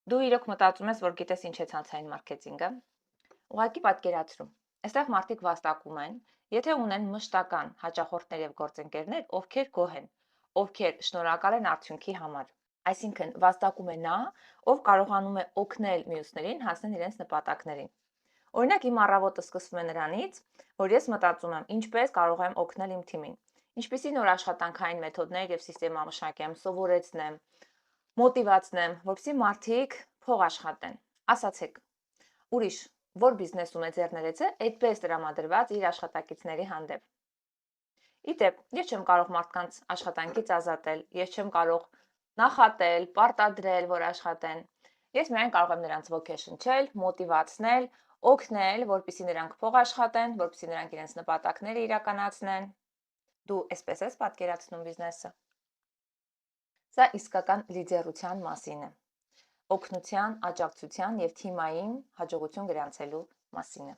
Դու իրոք մտածում ես, որ գիտես ինչ է ցանցային մարքեթինգը։ Ուղղակի պատկերացրու։ Այստեղ մարդիկ վաստակում են, եթե ունեն մշտական հաճախորդներ եւ գործընկերներ, ովքեր գոհ են, ովքեր շնորհակալ են արդյունքի համար։ Այսինքն վաստակում է նա, ով կարողանում է օգնել մյուսներին հասնել իրենց նպատակներին։ Օրինակ իմ առավոտը սկսվում է նրանից, որ ես մտածում եմ, ինչպես կարող եմ օգնել իմ թիմին, ինչպիսի նոր աշխատանքային մեթոդներ եւ սիստեմա մշակեմ, սովորեցնեմ, մոտիվացնեմ, որպեսզի մարդիկ փող աշխատեն։ Ասացեք, ուրիշ որ բիզնեսում է ձեռներեցը այդպես տրամադրված իր աշխատակիցների հանդեպ։ Իդեպ, ես չեմ կարող մարդկանց աշխատանքից ազատել, ես չեմ կարող նախատել, պարտադրել, որ աշխատեն։ Ես միայն կարող եմ նրանց ոգեշնչել, մոտիվացնել, օգնել, որպեսզի նրանք փող աշխատեն, որպեսզի նրանք իրենց նպատակները իրականացնեն։ Դու այսպես ես պատկերացնում բիզնեսը։ Սա իսկական լիդերության մասին է, օգնության, աջակցության եւ թիմային հաջողություն գրանցելու մասին է։